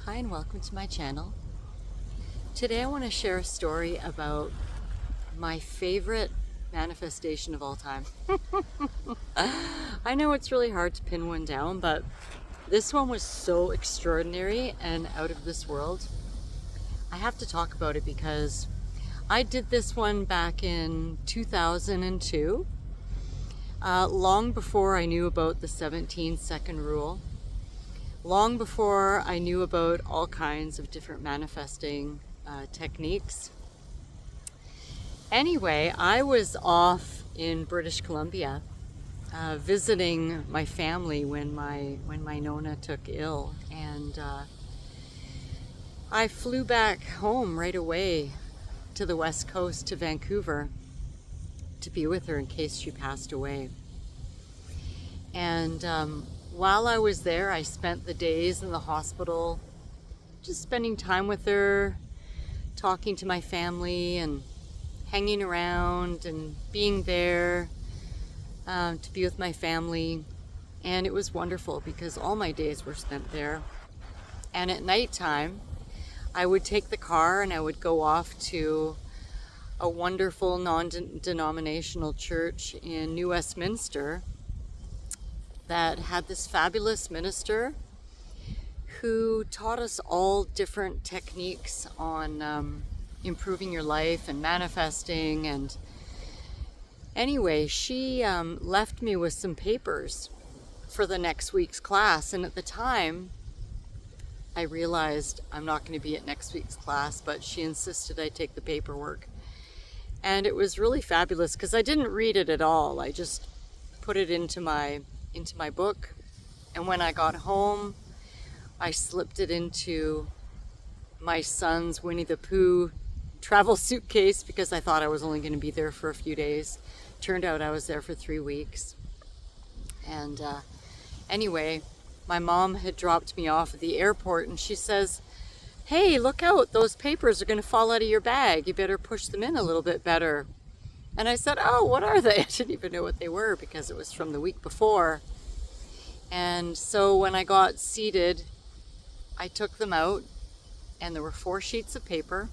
Hi and welcome to my channel. Today I want to share a story about my favorite manifestation of all time. I know it's really hard to pin one down, but this one was so extraordinary and out of this world. I have to talk about it because I did this one back in 2002, long before I knew about the 17-second rule. Long before I knew about all kinds of different manifesting techniques. Anyway, I was off in British Columbia visiting my family when my Nona took ill, and I flew back home right away to the West Coast, to Vancouver, to be with her in case she passed away. And while I was there, I spent the days in the hospital just spending time with her, talking to my family and hanging around and being there to be with my family. And it was wonderful because all my days were spent there. And at nighttime, I would take the car and I would go off to a wonderful non-denominational church in New Westminster that had this fabulous minister who taught us all different techniques on improving your life and manifesting. And anyway, she left me with some papers for the next week's class. And at the time, I realized I'm not going to be at next week's class, but she insisted I take the paperwork. And it was really fabulous because I didn't read it at all. I just put it into my book, and when I got home I slipped it into my son's Winnie the Pooh travel suitcase because I thought I was only going to be there for a few days. Turned out I was there for 3 weeks. And anyway, my mom had dropped me off at the airport and she says, "Hey, look out, those papers are going to fall out of your bag. You better push them in a little bit better." And I said, "Oh, what are they?" I didn't even know what they were because it was from the week before. And so when I got seated, I took them out, and there were 4 sheets of paper,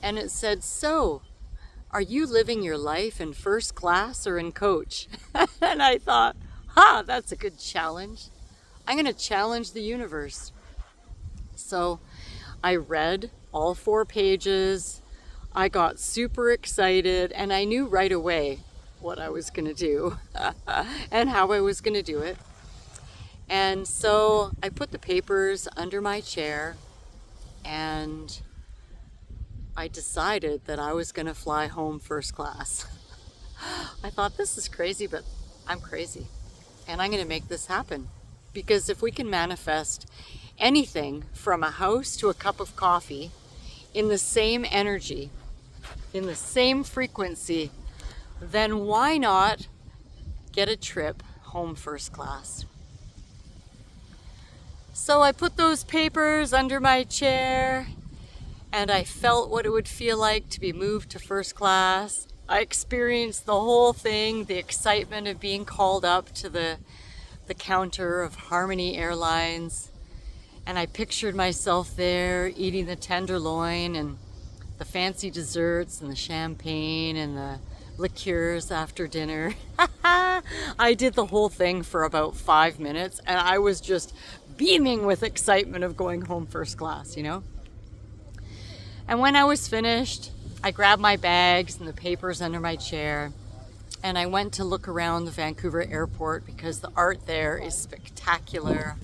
and it said, "So, are you living your life in first class or in coach?" And I thought, that's a good challenge. I'm going to challenge the universe. So I read all 4 pages. I got super excited, and I knew right away what I was going to do and how I was going to do it. And so I put the papers under my chair, and I decided that I was going to fly home first class. I thought, this is crazy, but I'm crazy, and I'm going to make this happen. Because if we can manifest anything from a house to a cup of coffee in the same energy, in the same frequency, then why not get a trip home first class? So I put those papers under my chair, and I felt what it would feel like to be moved to first class. I experienced the whole thing, the excitement of being called up to the counter of Harmony Airlines. And I pictured myself there eating the tenderloin and the fancy desserts and the champagne and the liqueurs after dinner. I did the whole thing for about 5 minutes, and I was just beaming with excitement of going home first class, And when I was finished, I grabbed my bags and the papers under my chair, and I went to look around the Vancouver airport because the art there is spectacular.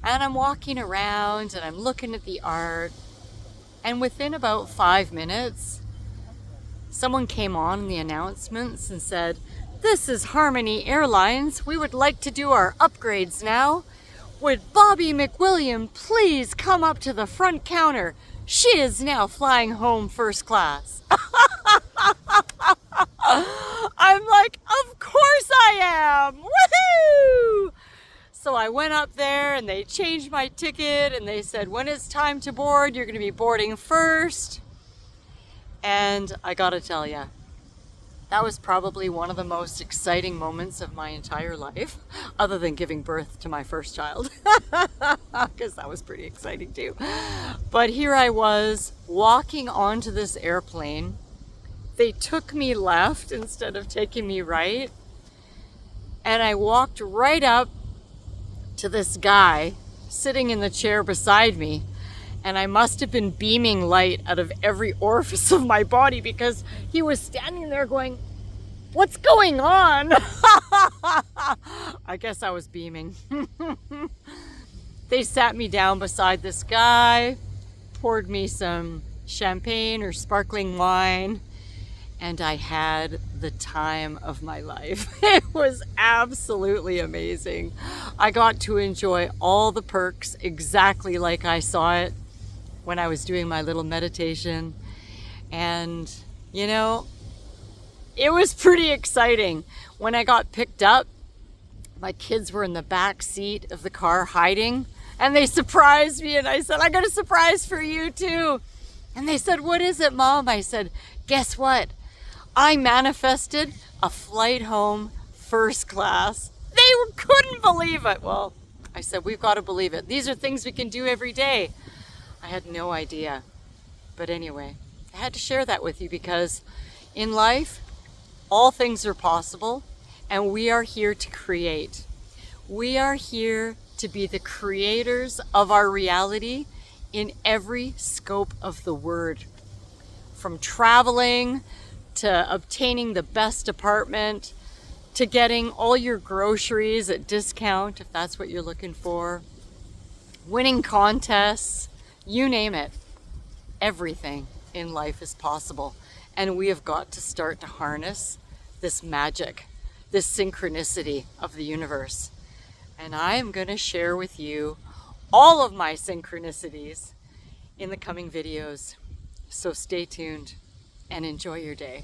And I'm walking around and I'm looking at the art, and within about 5 minutes, someone came on in the announcements and said, "This is Harmony Airlines. We would like to do our upgrades now. Would Bobby McWilliam please come up to the front counter? She is now flying home first class." I'm like, of course I am! Woohoo! So I went up there and they changed my ticket and they said, "When it's time to board, you're going to be boarding first." And I gotta tell you, That was probably one of the most exciting moments of my entire life, other than giving birth to my first child, because that was pretty exciting too. But here I was walking onto this airplane. They took me left instead of taking me right. And I walked right up to this guy sitting in the chair beside me. And I must have been beaming light out of every orifice of my body because he was standing there going, "What's going on?" I guess I was beaming. They sat me down beside this guy, poured me some champagne or sparkling wine, and I had the time of my life. It was absolutely amazing. I got to enjoy all the perks exactly like I saw it when I was doing my little meditation. And, you know, it was pretty exciting. When I got picked up, my kids were in the back seat of the car hiding, and they surprised me, and I said, "I got a surprise for you too." And they said, "What is it, Mom?" I said, "Guess what? I manifested a flight home first class." They couldn't believe it. Well, I said, "We've got to believe it. These are things we can do every day." I had no idea. But anyway, I had to share that with you because in life, all things are possible, and we are here to create. We are here to be the creators of our reality in every scope of the word. From traveling to obtaining the best apartment, to getting all your groceries at discount, if that's what you're looking for, winning contests, you name it. Everything in life is possible. And we have got to start to harness this magic, this synchronicity of the universe. And I am going to share with you all of my synchronicities in the coming videos. So stay tuned and enjoy your day.